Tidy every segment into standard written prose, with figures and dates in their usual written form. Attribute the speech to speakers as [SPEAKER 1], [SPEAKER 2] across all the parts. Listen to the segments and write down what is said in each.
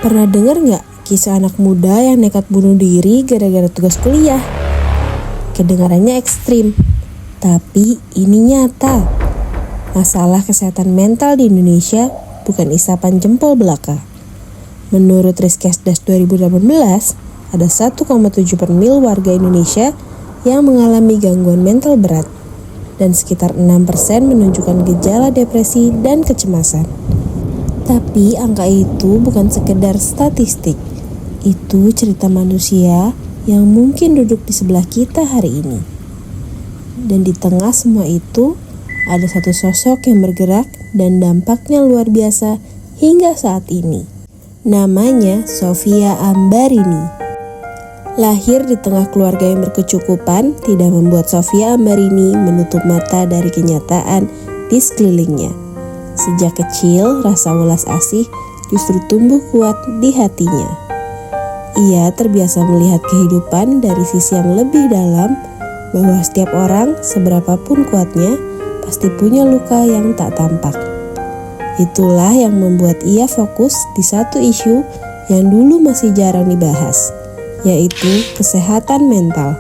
[SPEAKER 1] Pernah dengar nggak kisah anak muda yang nekat bunuh diri gara-gara tugas kuliah? Kedengarannya ekstrim, tapi ini nyata. Masalah kesehatan mental di Indonesia bukan isapan jempol belaka. Menurut Riskesdas 2018, ada 1,7 per mil warga Indonesia yang mengalami gangguan mental berat, dan sekitar 6% menunjukkan gejala depresi dan kecemasan. Tapi angka itu bukan sekedar statistik. Itu cerita manusia yang mungkin duduk di sebelah kita hari ini. Dan di tengah semua itu, ada satu sosok yang bergerak dan dampaknya luar biasa hingga saat ini. Namanya Sofia Ambarini. Lahir di tengah keluarga yang berkecukupan tidak membuat Sofia Ambarini menutup mata dari kenyataan di sekelilingnya. Sejak kecil, rasa welas asih justru tumbuh kuat di hatinya. Ia terbiasa melihat kehidupan dari sisi yang lebih dalam, bahwa setiap orang, seberapapun kuatnya, pasti punya luka yang tak tampak. Itulah yang membuat ia fokus di satu isu yang dulu masih jarang dibahas, yaitu kesehatan mental.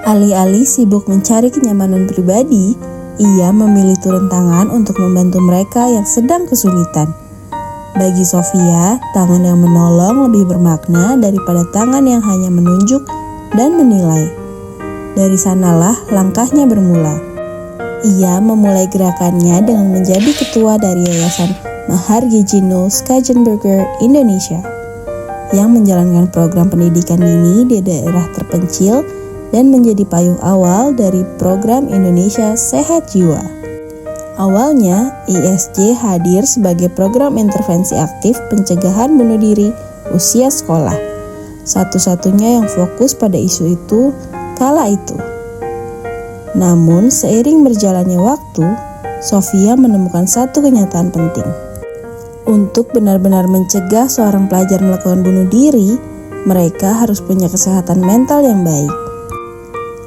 [SPEAKER 1] Alih-alih sibuk mencari kenyamanan pribadi, ia memilih turun tangan untuk membantu mereka yang sedang kesulitan. Bagi Sofia, tangan yang menolong lebih bermakna daripada tangan yang hanya menunjuk dan menilai. Dari sanalah langkahnya bermula. Ia memulai gerakannya dengan menjadi ketua dari Yayasan Mahargijino Skagenberger Indonesia, yang menjalankan program pendidikan dini di daerah terpencil dan menjadi payung awal dari program Indonesia Sehat Jiwa. Awalnya, ISJ hadir sebagai program intervensi aktif pencegahan bunuh diri usia sekolah, satu-satunya yang fokus pada isu itu kala itu. Namun, seiring berjalannya waktu, Sofia menemukan satu kenyataan penting. Untuk benar-benar mencegah seorang pelajar melakukan bunuh diri, mereka harus punya kesehatan mental yang baik.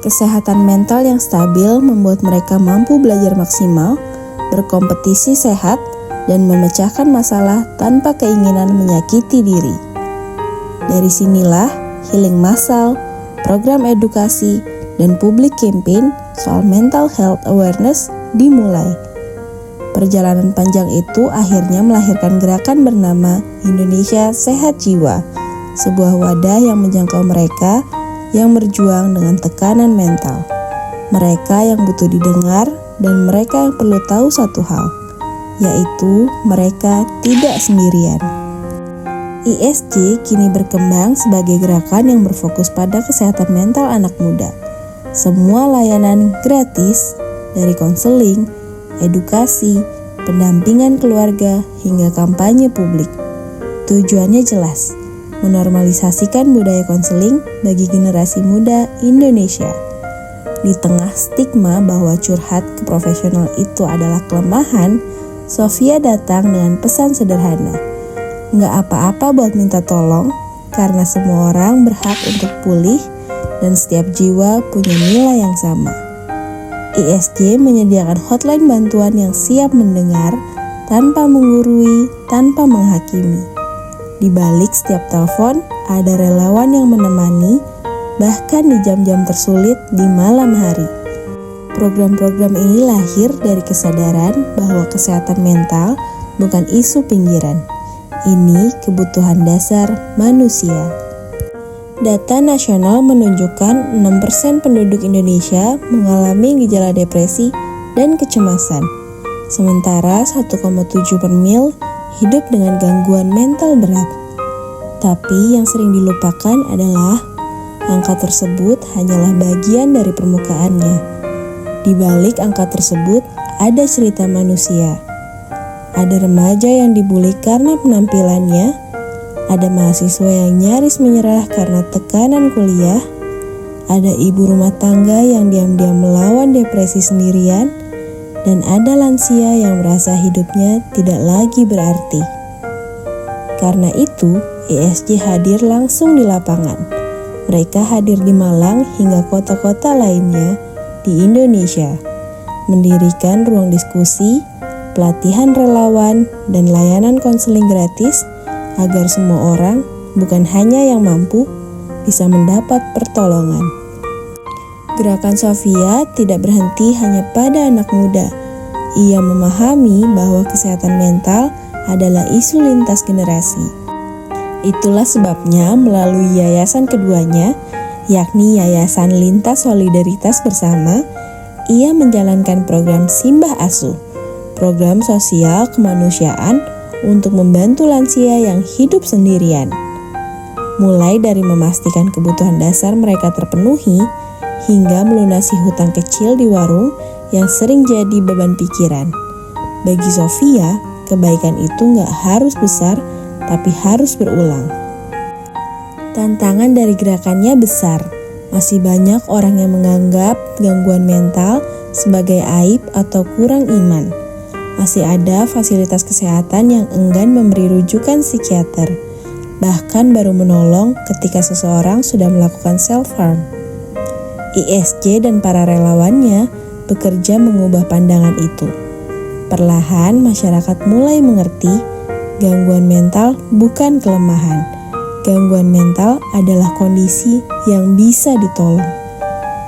[SPEAKER 1] Kesehatan mental yang stabil membuat mereka mampu belajar maksimal, berkompetisi sehat, dan memecahkan masalah tanpa keinginan menyakiti diri. Dari sinilah healing massal, program edukasi, dan public campaign soal mental health awareness dimulai. Perjalanan panjang itu akhirnya melahirkan gerakan bernama Indonesia Sehat Jiwa, sebuah wadah yang menjangkau mereka yang berjuang dengan tekanan mental. Mereka yang butuh didengar dan mereka yang perlu tahu satu hal, yaitu mereka tidak sendirian. ISJ kini berkembang sebagai gerakan yang berfokus pada kesehatan mental anak muda. Semua layanan gratis, dari konseling, edukasi, pendampingan keluarga, hingga kampanye publik. Tujuannya jelas, menormalisasikan budaya konseling bagi generasi muda Indonesia. Di tengah stigma bahwa curhat ke profesional itu adalah kelemahan, Sofia datang dengan pesan sederhana. Nggak apa-apa buat minta tolong, karena semua orang berhak untuk pulih dan setiap jiwa punya nilai yang sama. ISJ menyediakan hotline bantuan yang siap mendengar, tanpa menggurui, tanpa menghakimi. Di balik setiap telepon, ada relawan yang menemani, bahkan di jam-jam tersulit di malam hari. Program-program ini lahir dari kesadaran bahwa kesehatan mental bukan isu pinggiran. Ini kebutuhan dasar manusia. Data nasional menunjukkan 6% penduduk Indonesia mengalami gejala depresi dan kecemasan. Sementara 1,7 per mil hidup dengan gangguan mental berat. Tapi yang sering dilupakan adalah angka tersebut hanyalah bagian dari permukaannya. Di balik angka tersebut ada cerita manusia. Ada remaja yang dibully karena penampilannya, ada mahasiswa yang nyaris menyerah karena tekanan kuliah, ada ibu rumah tangga yang diam-diam melawan depresi sendirian, dan ada lansia yang merasa hidupnya tidak lagi berarti. Karena itu, ISJ hadir langsung di lapangan. Mereka hadir di Malang hingga kota-kota lainnya di Indonesia, mendirikan ruang diskusi, pelatihan relawan, dan layanan konseling gratis agar semua orang, bukan hanya yang mampu, bisa mendapat pertolongan. Gerakan Sofia tidak berhenti hanya pada anak muda. Ia memahami bahwa kesehatan mental adalah isu lintas generasi. Itulah sebabnya melalui yayasan keduanya, yakni Yayasan Lintas Solidaritas Bersama, ia menjalankan program Simbah Asuh, program sosial kemanusiaan untuk membantu lansia yang hidup sendirian. Mulai dari memastikan kebutuhan dasar mereka terpenuhi, hingga melunasi hutang kecil di warung yang sering jadi beban pikiran. Bagi Sofia, kebaikan itu nggak harus besar, tapi harus berulang. Tantangan dari gerakannya besar. Masih banyak orang yang menganggap gangguan mental sebagai aib atau kurang iman. Masih ada fasilitas kesehatan yang enggan memberi rujukan psikiater, bahkan baru menolong ketika seseorang sudah melakukan self-harm. ISJ dan para relawannya bekerja mengubah pandangan itu. Perlahan masyarakat mulai mengerti gangguan mental bukan kelemahan. Gangguan mental adalah kondisi yang bisa ditolong.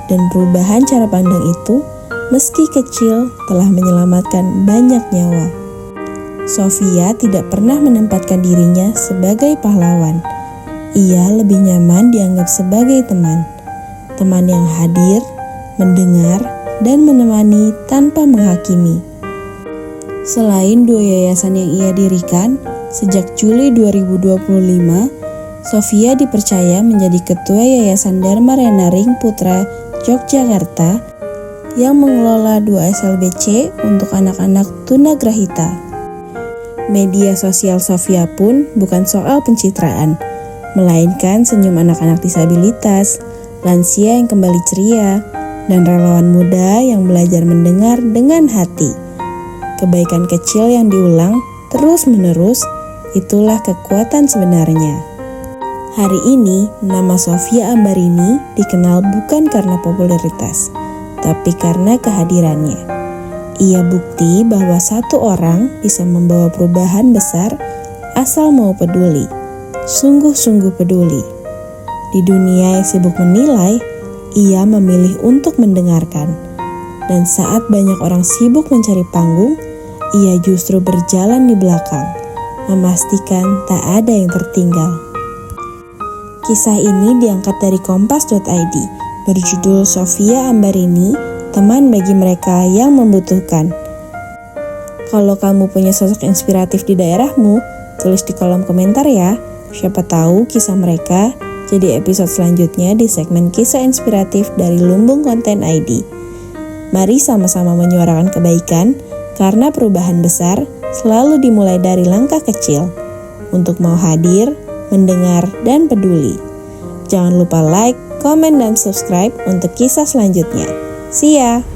[SPEAKER 1] Dan perubahan cara pandang itu, meski kecil, telah menyelamatkan banyak nyawa. Sofia tidak pernah menempatkan dirinya sebagai pahlawan. Ia lebih nyaman dianggap sebagai teman. Teman yang hadir, mendengar, dan menemani tanpa menghakimi. Selain 2 yayasan yang ia dirikan, sejak Juli 2025, Sofia dipercaya menjadi Ketua Yayasan Dharma Renaring Putra Yogyakarta yang mengelola 2 SLBC untuk anak-anak tunagrahita. Media sosial Sofia pun bukan soal pencitraan, melainkan senyum anak-anak disabilitas, lansia yang kembali ceria, dan relawan muda yang belajar mendengar dengan hati. Kebaikan kecil yang diulang terus-menerus, itulah kekuatan sebenarnya. Hari ini, nama Sofia Ambarini dikenal bukan karena popularitas, tapi karena kehadirannya. Ia bukti bahwa satu orang bisa membawa perubahan besar asal mau peduli, sungguh-sungguh peduli. Di dunia yang sibuk menilai, ia memilih untuk mendengarkan. Dan saat banyak orang sibuk mencari panggung, ia justru berjalan di belakang, memastikan tak ada yang tertinggal. Kisah ini diangkat dari kompas.id, berjudul Sofia Ambarini, teman bagi mereka yang membutuhkan. Kalau kamu punya sosok inspiratif di daerahmu, tulis di kolom komentar ya. Siapa tahu kisah mereka jadi episode selanjutnya di segmen kisah inspiratif dari Lumbung Konten ID. Mari sama-sama menyuarakan kebaikan, karena perubahan besar selalu dimulai dari langkah kecil. Untuk mau hadir, mendengar, dan peduli. Jangan lupa like, komen, dan subscribe untuk kisah selanjutnya. See ya!